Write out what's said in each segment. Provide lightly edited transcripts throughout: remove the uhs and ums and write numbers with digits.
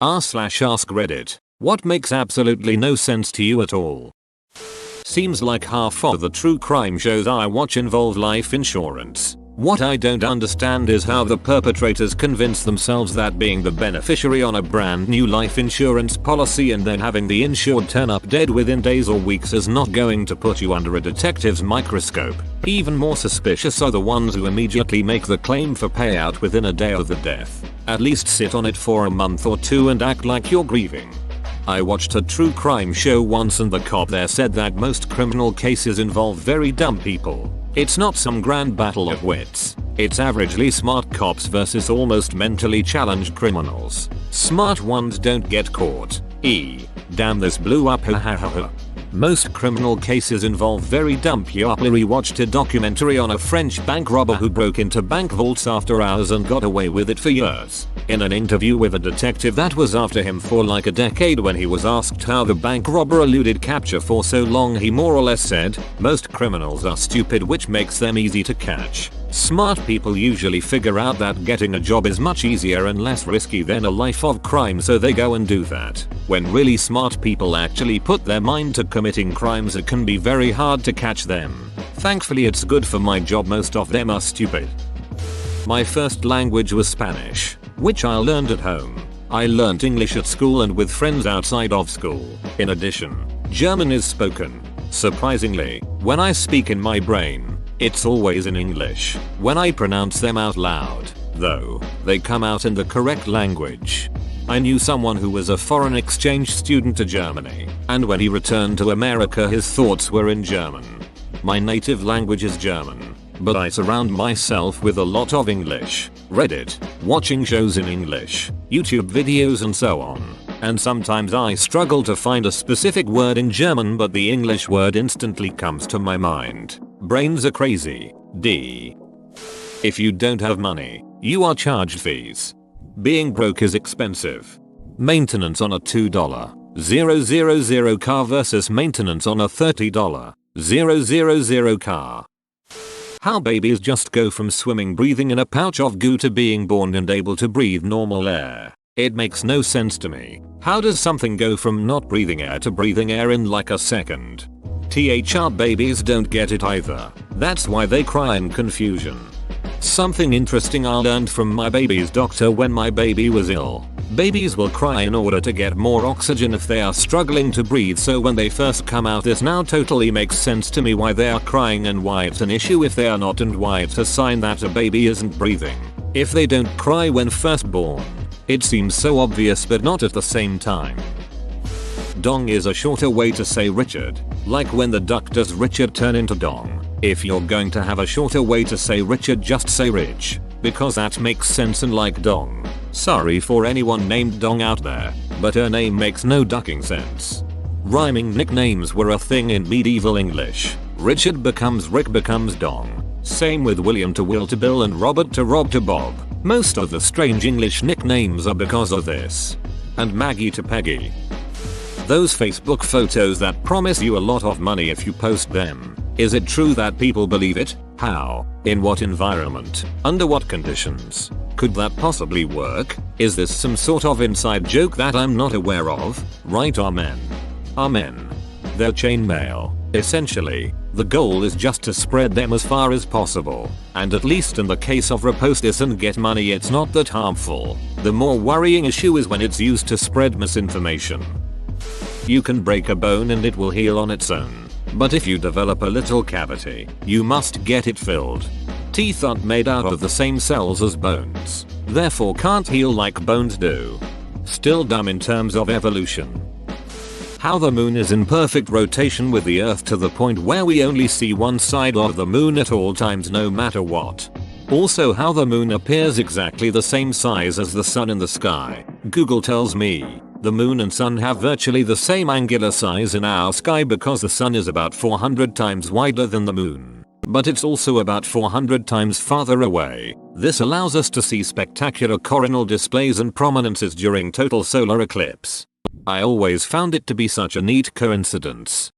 r/ask Reddit. What makes absolutely no sense to you at all? Seems like half of the true crime shows I watch involve life insurance. What I don't understand is how the perpetrators convince themselves that being the beneficiary on a brand new life insurance policy and then having the insured turn up dead within days or weeks is not going to put you under a detective's microscope. Even more suspicious are the ones who immediately make the claim for payout within a day of the death. At least sit on it for a month or two and act like you're grieving. I watched a true crime show once and the cop there said that most criminal cases involve very dumb people. It's not some grand battle of wits. It's averagely smart cops versus almost mentally challenged criminals. Smart ones don't get caught. Damn, this blew up, ha ha ha ha. Most criminal cases involve very dumb people. We watched a documentary on a French bank robber who broke into bank vaults after hours and got away with it for years. In an interview with a detective that was after him for like a decade, when he was asked how the bank robber eluded capture for so long, he more or less said, "Most criminals are stupid, which makes them easy to catch. Smart people usually figure out that getting a job is much easier and less risky than a life of crime, so they go and do that. When really smart people actually put their mind to committing crimes, it can be very hard to catch them. Thankfully it's good for my job, most of them are stupid." My first language was Spanish, which I learned at home. I learned English at school and with friends outside of school. In addition, German is spoken. Surprisingly, when I speak in my brain, it's always in English. When I pronounce them out loud, though, they come out in the correct language. I knew someone who was a foreign exchange student to Germany, and when he returned to America his thoughts were in German. My native language is German, but I surround myself with a lot of English. Reddit, watching shows in English, YouTube videos and so on. And sometimes I struggle to find a specific word in German, but the English word instantly comes to my mind. Brains are crazy. If you don't have money, you are charged fees. Being broke is expensive. Maintenance on a $2,000 car versus maintenance on a $30,000 car. How babies just go from swimming breathing in a pouch of goo to being born and able to breathe normal air. It makes no sense to me. How does something go from not breathing air to breathing air in like a second? Babies don't get it either. That's why they cry in confusion. Something interesting I learned from my baby's doctor when my baby was ill. Babies will cry in order to get more oxygen if they are struggling to breathe, so when they first come out, this now totally makes sense to me why they are crying and why it's an issue if they are not, and why it's a sign that a baby isn't breathing. If they don't cry when first born, it seems so obvious, but not at the same time. Dong is a shorter way to say Richard, like when the duck does Richard turn into Dong. If you're going to have a shorter way to say Richard, just say Rich, because that makes sense and like Dong. Sorry for anyone named Dong out there, but her name makes no ducking sense. Rhyming nicknames were a thing in medieval English. Richard becomes Rick becomes Dong. Same with William to Will to Bill and Robert to Rob to Bob. Most of the strange English nicknames are because of this. And Maggie to Peggy. Those Facebook photos that promise you a lot of money if you post them. Is it true that people believe it? How? In what environment? Under what conditions? Could that possibly work? Is this some sort of inside joke that I'm not aware of? Right, amen. Amen. They're chainmail. Essentially, the goal is just to spread them as far as possible. And at least in the case of repost this and get money, it's not that harmful. The more worrying issue is when it's used to spread misinformation. You can break a bone and it will heal on its own. But if you develop a little cavity, you must get it filled. Teeth aren't made out of the same cells as bones, therefore can't heal like bones do. Still dumb in terms of evolution. How the moon is in perfect rotation with the earth to the point where we only see one side of the moon at all times no matter what. Also how the moon appears exactly the same size as the sun in the sky. Google tells me the moon and sun have virtually the same angular size in our sky because the sun is about 400 times wider than the moon. But it's also about 400 times farther away. This allows us to see spectacular coronal displays and prominences during total solar eclipse. I always found it to be such a neat coincidence.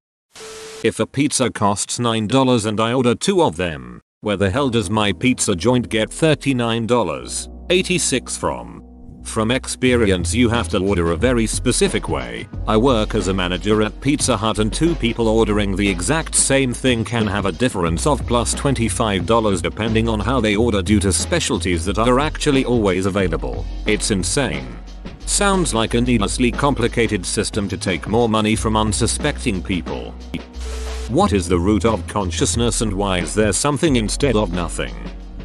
If a pizza costs $9 and I order 2 of them, where the hell does my pizza joint get $39.86 from? From experience you have to order a very specific way. I work as a manager at Pizza Hut and two people ordering the exact same thing can have a difference of plus $25 depending on how they order due to specialties that are actually always available. It's insane. Sounds like a needlessly complicated system to take more money from unsuspecting people. What is the root of consciousness and why is there something instead of nothing?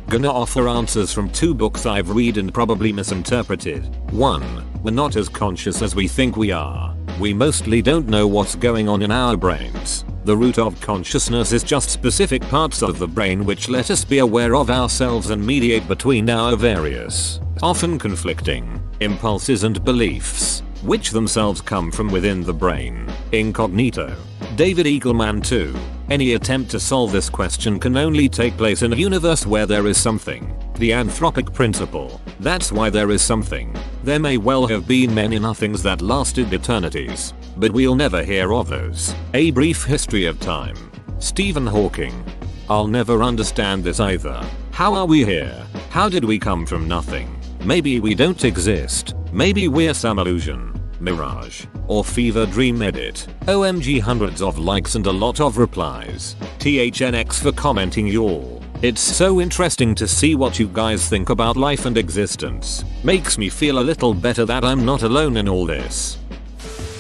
Gonna offer answers from two books I've read and probably misinterpreted. 1. We're not as conscious as we think we are. We mostly don't know what's going on in our brains. The root of consciousness is just specific parts of the brain which let us be aware of ourselves and mediate between our various, often conflicting, impulses and beliefs, which themselves come from within the brain. Incognito. David Eagleman 2. Any attempt to solve this question can only take place in a universe where there is something. The anthropic principle. That's why there is something. There may well have been many nothings that lasted eternities, but we'll never hear of those. A Brief History of Time. Stephen Hawking. I'll never understand this either. How are we here? How did we come from nothing? Maybe we don't exist. Maybe we're some illusion, mirage, or fever dream. Edit. OMG, hundreds of likes and a lot of replies. THNX for commenting y'all. It's so interesting to see what you guys think about life and existence. Makes me feel a little better that I'm not alone in all this.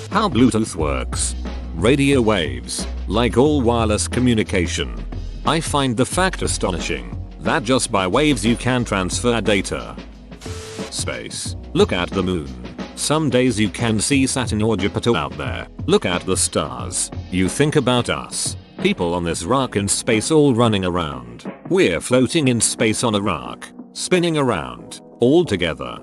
How Bluetooth works. Radio waves. Like all wireless communication, I find the fact astonishing that just by waves you can transfer data. Space. Look at the moon. Some days you can see Saturn or Jupiter out there. Look at the stars. You think about us, people on this rock in space all running around. We're floating in space on a rock, spinning around, all together.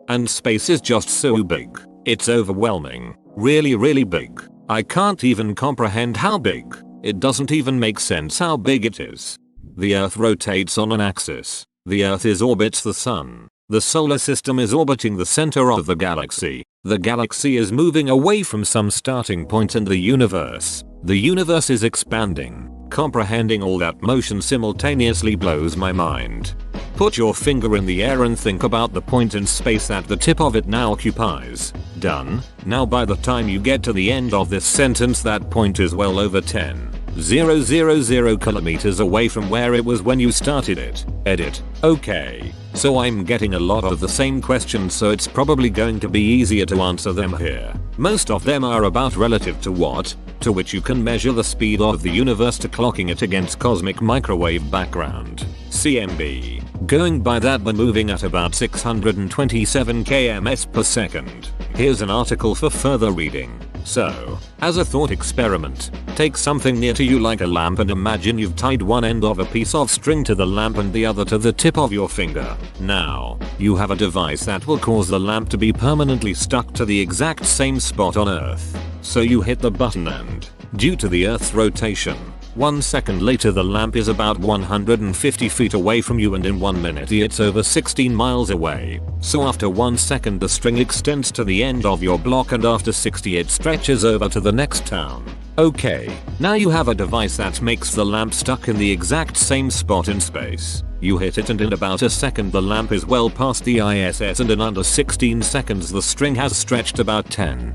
And space is just so big. It's overwhelming. Really big. I can't even comprehend how big. It doesn't even make sense how big it is. The Earth rotates on an axis. The Earth orbits the sun. The solar system is orbiting the center of the galaxy. The galaxy is moving away from some starting point in the universe. The universe is expanding. Comprehending all that motion simultaneously blows my mind. Put your finger in the air and think about the point in space that the tip of it now occupies. Done. Now by the time you get to the end of this sentence, that point is well over 10,000 kilometers away from where it was when you started it. Edit. Okay. So I'm getting a lot of the same questions, so it's probably going to be easier to answer them here. Most of them are about relative to what, to which you can measure the speed of the universe to clocking it against cosmic microwave background. CMB. Going by that we're moving at about 627 kms per second. Here's an article for further reading. So, as a thought experiment, take something near to you like a lamp and imagine you've tied one end of a piece of string to the lamp and the other to the tip of your finger. Now, you have a device that will cause the lamp to be permanently stuck to the exact same spot on Earth. So you hit the button and, due to the Earth's rotation, 1 second later the lamp is about 150 feet away from you and in 1 minute it's over 16 miles away. So after 1 second the string extends to the end of your block and after 60 it stretches over to the next town. Okay, now you have a device that makes the lamp stuck in the exact same spot in space. You hit it and in about a second the lamp is well past the ISS and in under 16 seconds the string has stretched about 10,000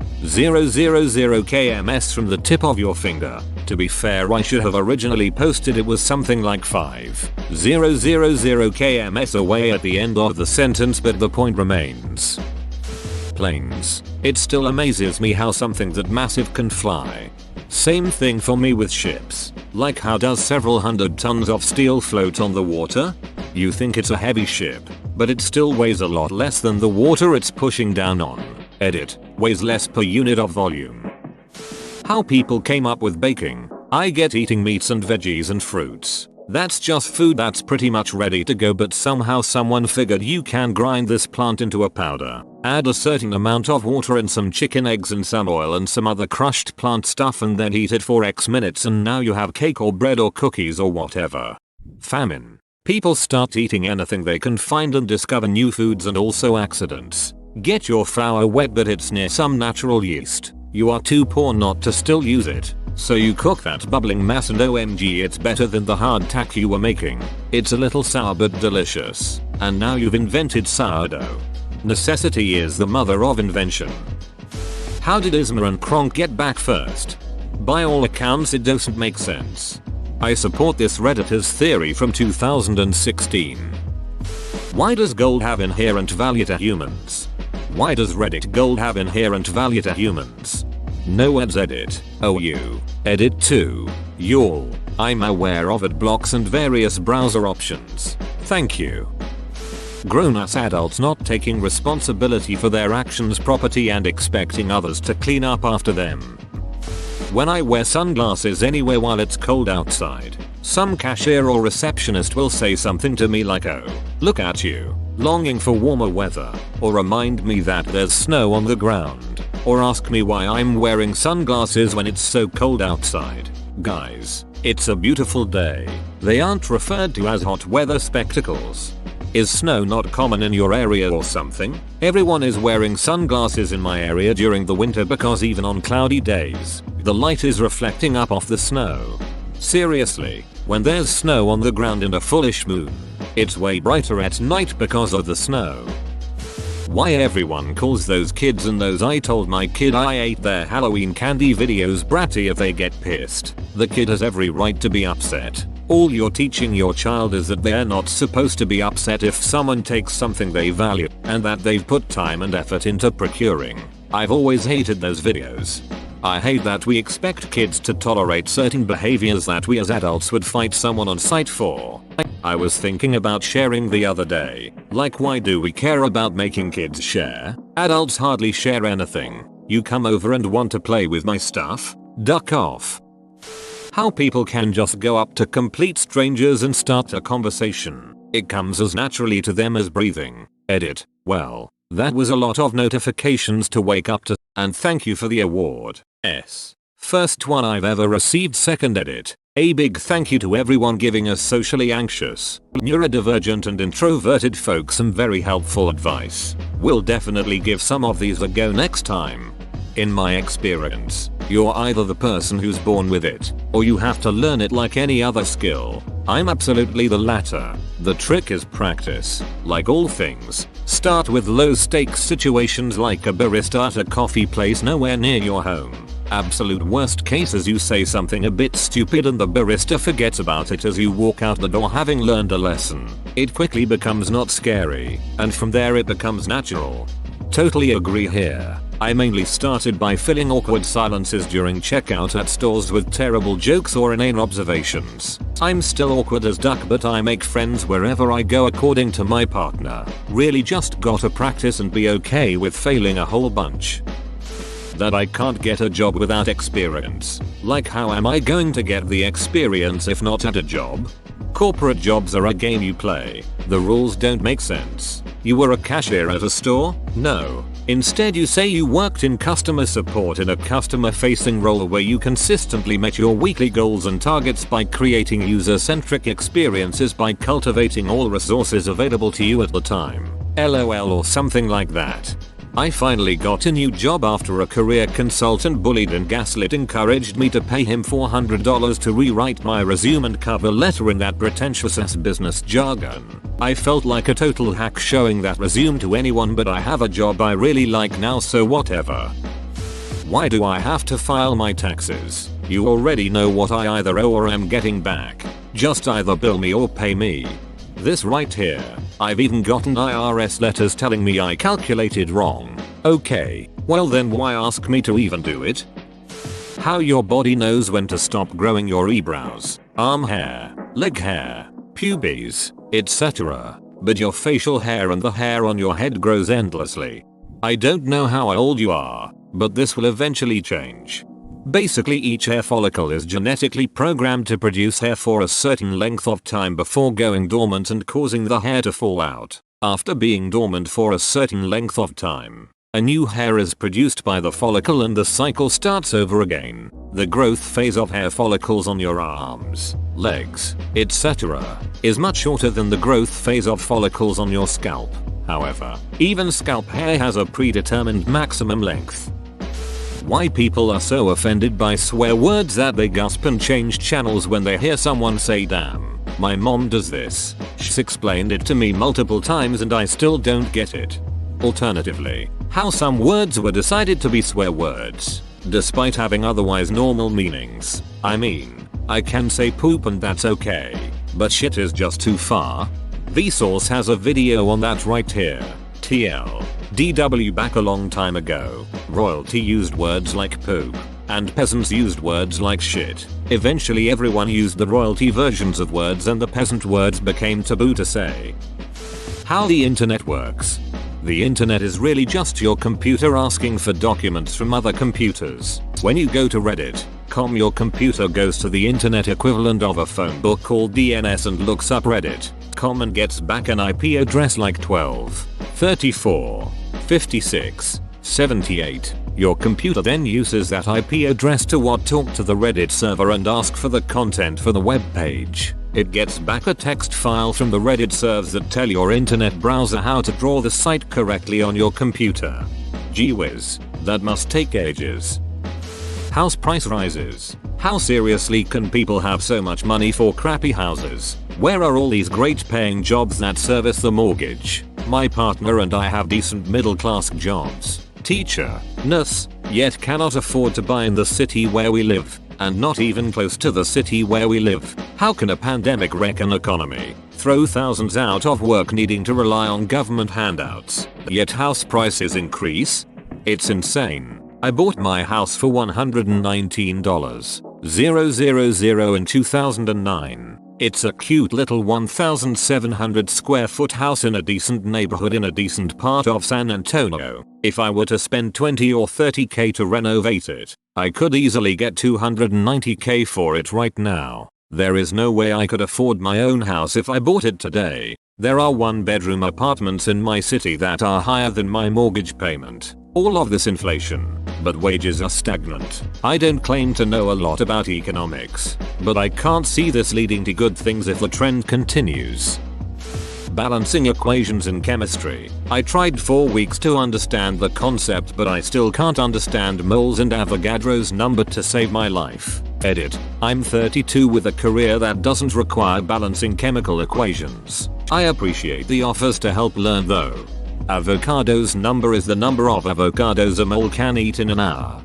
kms from the tip of your finger. To be fair, I should have originally posted it was something like 5,000 kms away at the end of the sentence, but the point remains. Planes. It still amazes me how something that massive can fly. Same thing for me with ships. Like, how does several hundred tons of steel float on the water? You think it's a heavy ship, but it still weighs a lot less than the water it's pushing down on. Edit. Weighs less per unit of volume. How people came up with baking. I get eating meats and veggies and fruits. That's just food that's pretty much ready to go, but somehow someone figured you can grind this plant into a powder, add a certain amount of water and some chicken eggs and some oil and some other crushed plant stuff and then heat it for X minutes and now you have cake or bread or cookies or whatever. Famine. People start eating anything they can find and discover new foods and also accidents. Get your flour wet but it's near some natural yeast. You are too poor not to still use it. So you cook that bubbling mass and OMG it's better than the hardtack you were making. It's a little sour but delicious. And now you've invented sourdough. Necessity is the mother of invention. How did Isma and Kronk get back first? By all accounts it doesn't make sense. I support this Redditor's theory from 2016. Why does gold have inherent value to humans? Why does Reddit gold have inherent value to humans? No ads edit. Oh you. Edit too. Y'all. I'm aware of ad blocks and various browser options. Thank you. Grown-ass adults not taking responsibility for their actions properly and expecting others to clean up after them. When I wear sunglasses anywhere while it's cold outside, some cashier or receptionist will say something to me like, oh, look at you, longing for warmer weather, or remind me that there's snow on the ground, or ask me why I'm wearing sunglasses when it's so cold outside. Guys, it's a beautiful day. They aren't referred to as hot weather spectacles. Is snow not common in your area or something? Everyone is wearing sunglasses in my area during the winter because even on cloudy days, the light is reflecting up off the snow. Seriously, when there's snow on the ground and a fullish moon, it's way brighter at night because of the snow. Why everyone calls those kids and those I told my kid I ate their Halloween candy videos bratty if they get pissed. The kid has every right to be upset. All you're teaching your child is that they're not supposed to be upset if someone takes something they value and that they've put time and effort into procuring. I've always hated those videos. I hate that we expect kids to tolerate certain behaviors that we as adults would fight someone on sight for. I was thinking about sharing the other day. Like, why do we care about making kids share? Adults hardly share anything. You come over and want to play with my stuff? Duck off. How people can just go up to complete strangers and start a conversation. It comes as naturally to them as breathing. Edit. Well, that was a lot of notifications to wake up to, and thank you for the award. First one I've ever received. Second edit. A big thank you to everyone giving us socially anxious, neurodivergent and introverted folks some very helpful advice. We'll definitely give some of these a go next time. In my experience, you're either the person who's born with it, or you have to learn it like any other skill. I'm absolutely the latter. The trick is practice. Like all things, start with low stakes situations like a barista at a coffee place nowhere near your home. Absolute worst case is you say something a bit stupid and the barista forgets about it as you walk out the door having learned a lesson. It quickly becomes not scary, and from there it becomes natural. Totally agree here. I mainly started by filling awkward silences during checkout at stores with terrible jokes or inane observations. I'm still awkward as duck, but I make friends wherever I go according to my partner. Really just gotta practice and be okay with failing a whole bunch. That I can't get a job without experience. Like, how am I going to get the experience if not at a job? Corporate jobs are a game you play. The rules don't make sense. You were a cashier at a store? No. Instead you say you worked in customer support in a customer-facing role where you consistently met your weekly goals and targets by creating user-centric experiences by cultivating all resources available to you at the time. LOL or something like that. I finally got a new job after a career consultant bullied and gaslit encouraged me to pay him $400 to rewrite my resume and cover letter in that pretentious ass business jargon. I felt like a total hack showing that resume to anyone, but I have a job I really like now, so whatever. Why do I have to file my taxes? You already know what I either owe or am getting back. Just either bill me or pay me. This right here. I've even gotten IRS letters telling me I calculated wrong. Okay, well then why ask me to even do it? How your body knows when to stop growing your eyebrows, arm hair, leg hair, pubes, etc. But your facial hair and the hair on your head grows endlessly. I don't know how old you are, but this will eventually change. Basically, each hair follicle is genetically programmed to produce hair for a certain length of time before going dormant and causing the hair to fall out. After being dormant for a certain length of time, a new hair is produced by the follicle and the cycle starts over again. The growth phase of hair follicles on your arms, legs, etc. is much shorter than the growth phase of follicles on your scalp. However, even scalp hair has a predetermined maximum length. Why people are so offended by swear words that they gasp and change channels when they hear someone say damn. My mom does this. She's explained it to me multiple times and I still don't get it. Alternatively, how some words were decided to be swear words, despite having otherwise normal meanings. I mean, I can say poop and that's okay, but shit is just too far. Vsauce has a video on that right here. TL. DW back a long time ago, royalty used words like poop, and peasants used words like shit. Eventually everyone used the royalty versions of words and the peasant words became taboo to say. How the internet works. The internet is really just your computer asking for documents from other computers. When you go to Reddit.com, your computer goes to the internet equivalent of a phone book called DNS and looks up Reddit.com and gets back an IP address like 12, 34, 56, 78. Your computer then uses that IP address to talk to the Reddit server and ask for the content for the web page. It gets back a text file from the Reddit servers that tell your internet browser how to draw the site correctly on your computer. Gee whiz, that must take ages. House price rises. How seriously can people have so much money for crappy houses? Where are all these great paying jobs that service the mortgage? My partner and I have decent middle class jobs. Teacher, nurse, yet cannot afford to buy in the city where we live. And not even close to the city where we live. How can a pandemic wreck an economy? Throw thousands out of work needing to rely on government handouts, yet house prices increase? It's insane. I bought my house for $119,000 in 2009. It's a cute little 1,700 square foot house in a decent neighborhood in a decent part of San Antonio. If I were to spend 20 or 30k to renovate it, I could easily get 290k for it right now. There is no way I could afford my own house if I bought it today. There are 1-bedroom apartments in my city that are higher than my mortgage payment. All of this inflation, but wages are stagnant. I don't claim to know a lot about economics, but I can't see this leading to good things if the trend continues. Balancing equations in chemistry. I tried 4 weeks to understand the concept, but I still can't understand moles and Avogadro's number to save my life. Edit. I'm 32 with a career that doesn't require balancing chemical equations. I appreciate the offers to help learn though. Avogadro's number is the number of avocados a mole can eat in an hour.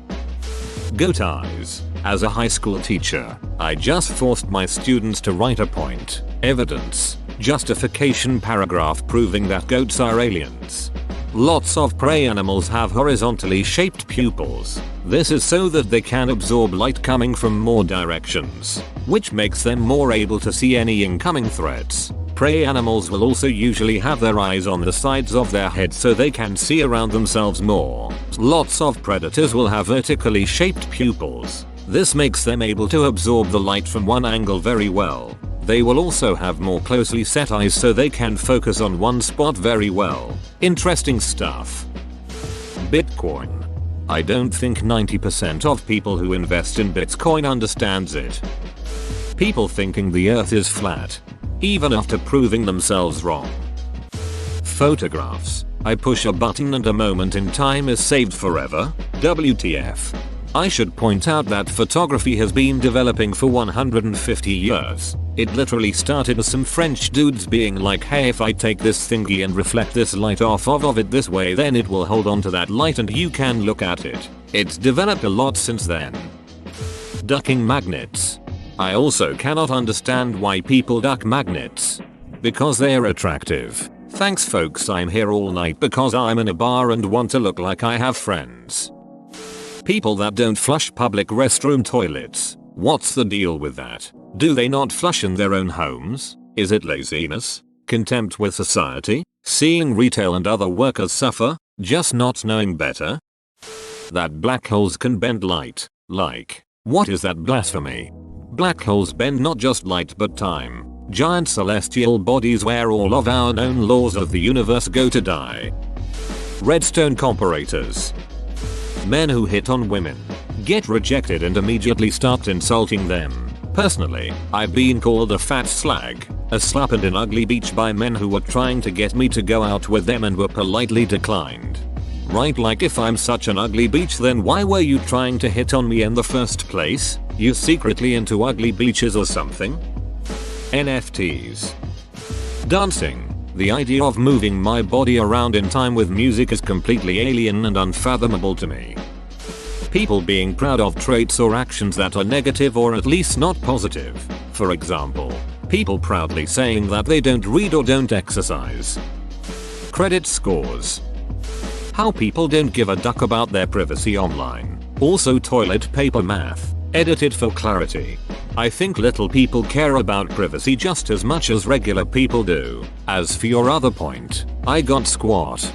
Go Ties. As a high school teacher, I just forced my students to write a point, evidence, justification paragraph proving that goats are aliens. Lots of prey animals have horizontally shaped pupils. This is so that they can absorb light coming from more directions, which makes them more able to see any incoming threats. Prey animals will also usually have their eyes on the sides of their heads so they can see around themselves more. Lots of predators will have vertically shaped pupils. This makes them able to absorb the light from one angle very well. They will also have more closely set eyes so they can focus on one spot very well. Interesting stuff. Bitcoin. I don't think 90% of people who invest in Bitcoin understands it. People thinking the earth is flat, even after proving themselves wrong. Photographs. I push a button and a moment in time is saved forever? WTF. I should point out that photography has been developing for 150 years. It literally started as some French dudes being like, hey, if I take this thingy and reflect this light off of it this way, then it will hold on to that light and you can look at it. It's developed a lot since then. Ducking magnets. I also cannot understand why people duck magnets. Because they're attractive. Thanks folks, I'm here all night because I'm in a bar and want to look like I have friends. People that don't flush public restroom toilets. What's the deal with that? Do they not flush in their own homes? Is it laziness? Contempt with society? Seeing retail and other workers suffer? Just not knowing better? That black holes can bend light. Like, what is that blasphemy? Black holes bend not just light but time. Giant celestial bodies where all of our known laws of the universe go to die. Redstone comparators. Men who hit on women, get rejected and immediately start insulting them. Personally, I've been called a fat slag, a slap and an ugly bitch by men who were trying to get me to go out with them and were politely declined. Right, like if I'm such an ugly bitch, then why were you trying to hit on me in the first place? You secretly into ugly bitches or something? NFTs. Dancing. The idea of moving my body around in time with music is completely alien and unfathomable to me. People being proud of traits or actions that are negative or at least not positive. For example, people proudly saying that they don't read or don't exercise. Credit scores. How people don't give a duck about their privacy online. Also toilet paper math. Edited for clarity. I think little people care about privacy just as much as regular people do. As for your other point, I got squat.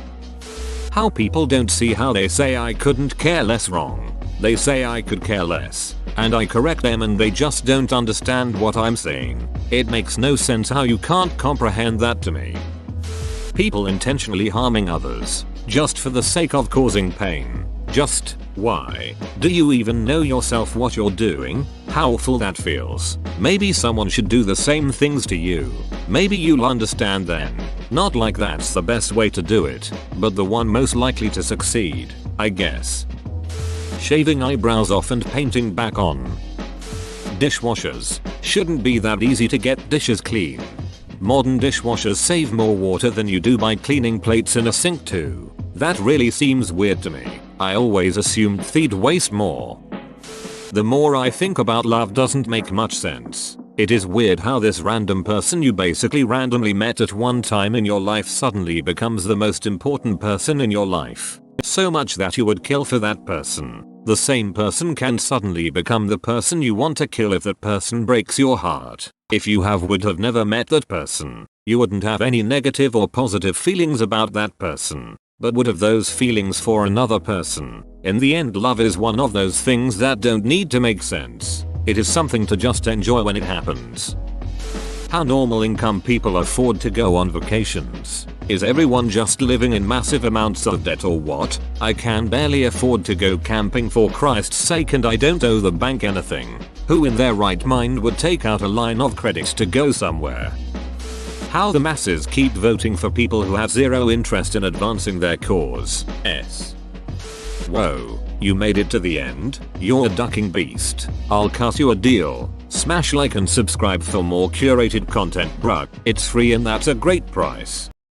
How people don't see how they say I couldn't care less wrong. They say I could care less, and I correct them and they just don't understand what I'm saying. It makes no sense how you can't comprehend that to me. People intentionally harming others, just for the sake of causing pain. Just why? Do you even know yourself what you're doing? How awful that feels. Maybe someone should do the same things to you. Maybe you'll understand then. Not like that's the best way to do it, but the one most likely to succeed, I guess. Shaving eyebrows off and painting back on. Dishwashers. Shouldn't be that easy to get dishes clean. Modern dishwashers save more water than you do by cleaning plates in a sink too. That really seems weird to me. I always assumed they'd waste more. The more I think about love doesn't make much sense. It is weird how this random person you basically randomly met at one time in your life suddenly becomes the most important person in your life. So much that you would kill for that person. The same person can suddenly become the person you want to kill if that person breaks your heart. If you would have never met that person, you wouldn't have any negative or positive feelings about that person, but would have those feelings for another person. In the end, love is one of those things that don't need to make sense. It is something to just enjoy when it happens. How normal income people afford to go on vacations. Is everyone just living in massive amounts of debt or what? I can barely afford to go camping for Christ's sake and I don't owe the bank anything. Who in their right mind would take out a line of credit to go somewhere? How the masses keep voting for people who have zero interest in advancing their cause. Whoa, you made it to the end? You're a ducking beast. I'll cut you a deal. Smash like and subscribe for more curated content, bruh. It's free and that's a great price.